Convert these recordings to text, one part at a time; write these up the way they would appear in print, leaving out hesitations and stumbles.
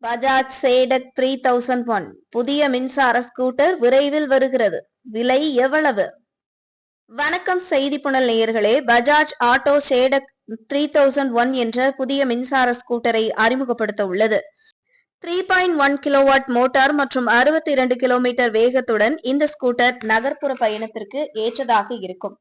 பஜாஜ் சேடக் 3001 புதிய மின்சார ஸ்கூட்டர் விரைவில் வருகிறது. விலை எவ்வளவு? வணக்கம் செய்தி புனல் நேயர்களே. பஜாஜ் ஆட்டோ சேடக் 3001 என்ற புதிய மின்சார ஸ்கூட்டரை அறிமுகப்படுத்த உள்ளது. 3.1 கிலோவாட் மோட்டார் மற்றும் 62 கிலோமீட்டர் வேகத்துடன் இந்த ஸ்கூட்டர் நகர்ப்புற பயணத்திற்கு ஏற்றதாக இருக்கும்.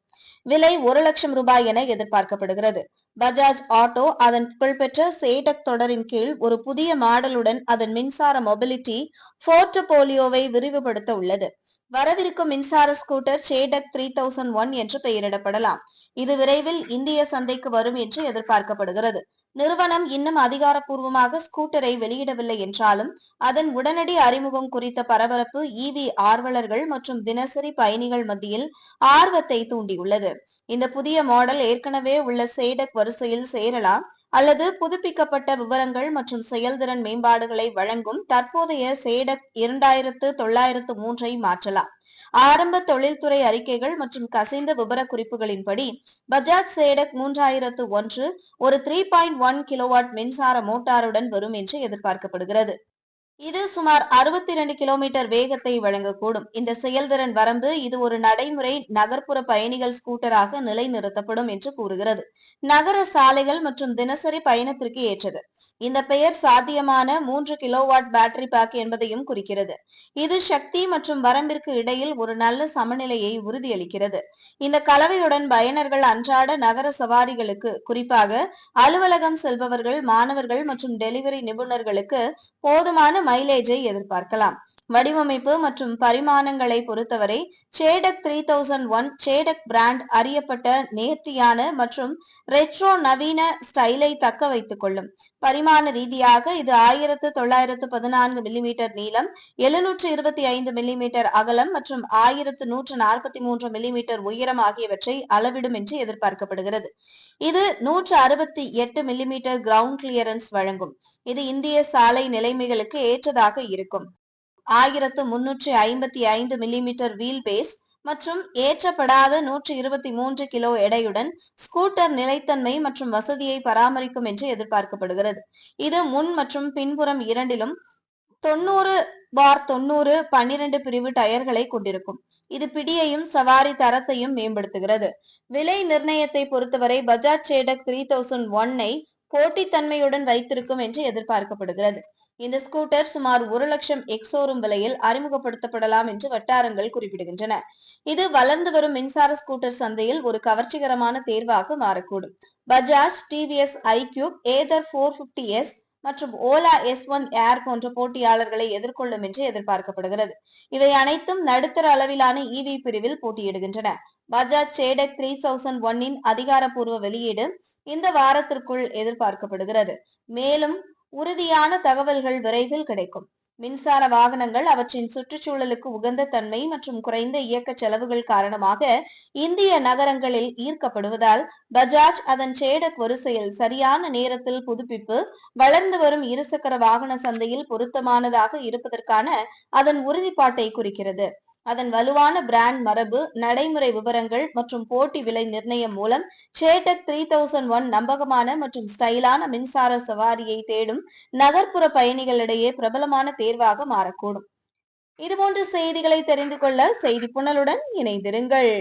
விலை 1 லட்சம் ரூபாய் என எதிர்பார்க்கப்படுகிறது. பஜாஜ் ஆட்டோ அதன் புகழ்பெற்ற சேடக் தொடரின் கீழ் ஒரு புதிய மாடலுடன் அதன் மின்சார மொபிலிட்டி போர்ட்போலியோவை விரிவுபடுத்த உள்ளது. வரவிருக்கும் மின்சார ஸ்கூட்டர் சேடக் 3001 என்று பெயரிடப்படலாம். இது விரைவில் இந்திய சந்தைக்கு வரும் என்று எதிர்பார்க்கப்படுகிறது. நிறுவனம் இன்னும் அதிகாரப்பூர்வமாக ஸ்கூட்டரை வெளியிடவில்லை என்றாலும் அதன் உடனடி அறிமுகம் குறித்த பரபரப்பு ஈவி ஆர்வலர்கள் மற்றும் தினசரி பயணிகள் மத்தியில் ஆர்வத்தை தூண்டியுள்ளது. இந்த புதிய மாடல் ஏற்கனவே உள்ள சேடக் வரிசையில் சேரலாம் அல்லது புதுப்பிக்கப்பட்ட விவரங்கள் மற்றும் செயல்திறன் மேம்பாடுகளை வழங்கும் தற்போதைய சேடக் 2903 மாற்றலாம். ஆரம்ப தொழில்துறை அறிக்கைகள் மற்றும் கசிந்த விபரக்குறிப்புகளின்படி பஜாஜ் சேடக் 3001 ஒரு 3.1 கிலோவாட் மின்சார மோட்டாருடன் வரும் என்று எதிர்பார்க்கப்படுகிறது. இது சுமார் 62 கிலோமீட்டர் வேகத்தை வழங்கக்கூடும். இந்த செயல்திறன் வரம்பு இது ஒரு நடைமுறை நகர்ப்புற பயணிகள் ஸ்கூட்டராக நிலைநிறுத்தப்படும் என்று கூறுகிறது. நகர சாலைகள் மற்றும் தினசரி பயணத்திற்கு ஏற்றது. இந்த பெயர் சாத்தியமான 3 கிலோவாட் பேட்டரி பேக் என்பதையும் குறிக்கிறது. இது சக்தி மற்றும் வரம்பிற்கு இடையில் ஒரு நல்ல சமநிலையை உறுதியளிக்கிறது. இந்த கலவையுடன் பயனர்கள் அன்றாட நகர சவாரிகளுக்கு, குறிப்பாக அலுவலகம் செல்பவர்கள், மாணவர்கள் மற்றும் டெலிவரி நிபுணர்களுக்கு போதுமான மைலேஜை எதிர்பார்க்கலாம். வடிவமைப்பு மற்றும் பரிமாணங்களை பொறுத்தவரை சேடக் 3001 சேடக் பிராண்ட் அறியப்பட்ட நேர்த்தியான மற்றும் ரெட்ரோ நவீன ஸ்டைலை தக்க வைத்துக் கொள்ளும். பரிமாண ரீதியாக இது 1914 மில்லிமீட்டர் நீளம், 725 மில்லிமீட்டர் அகலம் மற்றும் 1143 மில்லிமீட்டர் உயரம் ஆகியவற்றை அளவிடும் என்று எதிர்பார்க்கப்படுகிறது. இது 168 மில்லிமீட்டர் கிரவுண்ட் கிளியரன்ஸ் வழங்கும். இது இந்திய சாலை நிலைமைகளுக்கு ஏற்றதாக இருக்கும். 1355 மில்லிமீட்டர் வீல் பேஸ் மற்றும் ஏற்றப்படாத 123 கிலோ எடையுடன் ஸ்கூட்டர் நிலைத்தன்மை மற்றும் வசதியை பராமரிக்கும் என்று எதிர்பார்க்கப்படுகிறது. இது முன் மற்றும் பின்புறம் இரண்டிலும் 90/90 12 பிரிவு டயர்களை கொண்டிருக்கும். இது பிடியையும் சவாரி தரத்தையும் மேம்படுத்துகிறது. விலை நிர்ணயத்தை பொறுத்தவரை பஜாஜ் சேடக் 3001 ஐ போட்டித்தன்மையுடன் வைத்திருக்கும் என்று எதிர்பார்க்கப்படுகிறது. இந்த ஸ்கூட்டர் சுமார் 1 லட்சம் எக்ஸோரூம் விலையில் அறிமுகப்படுத்தப்படலாம் என்று வட்டாரங்கள் குறிப்பிடுகின்றன. இது வளர்ந்து வரும் மின்சார ஸ்கூட்டர் சந்தையில் ஒரு கவர்ச்சிகரமான தேர்வாக மாறக்கூடும். Bajaj, TVS iQube, other 450S மற்றும் ஓலா S1 ஏர் போன்ற போட்டியாளர்களை எதிர்கொள்ளும் என்று எதிர்பார்க்கப்படுகிறது. இவை அனைத்தும் நடுத்தர அளவிலான ஈவி பிரிவில் போட்டியிடுகின்றன. பஜாஜ் சேடக் 3001 இன் அதிகாரப்பூர்வ வெளியீடு இந்த வாரத்திற்குள் எதிர்பார்க்கப்படுகிறது. மேலும் உறுதியான தகவல்கள் விரைவில் கிடைக்கும். மின்சார வாகனங்கள் அவற்றின் சுற்றுச்சூழலுக்கு உகந்த தன்மை மற்றும் குறைந்த இயக்க செலவுகள் காரணமாக இந்திய நகரங்களில் ஈர்க்கப்படுவதால் பஜாஜ் அதன் சேடக் வரிசையில் சரியான நேரத்தில் புதுப்பிப்பு, வளர்ந்து வரும் இருசக்கர வாகன சந்தையில் பொருத்தமானதாக இருப்பதற்கான அதன் உறுதிப்பாட்டை குறிக்கிறது. அதன் வலுவான பிராண்ட் மரபு, நடைமுறை விவரங்கள் மற்றும் போட்டி விலை நிர்ணயம் மூலம் சேடக் 3001 நம்பகமான மற்றும் ஸ்டைலான மின்சார சவாரியை தேடும் நகர்ப்புற பயணிகளிடையே பிரபலமான தேர்வாக மாறக்கூடும். இதுபோன்ற செய்திகளை தெரிந்து கொள்ள செய்தி புனலுடன் இணைந்திருங்கள்.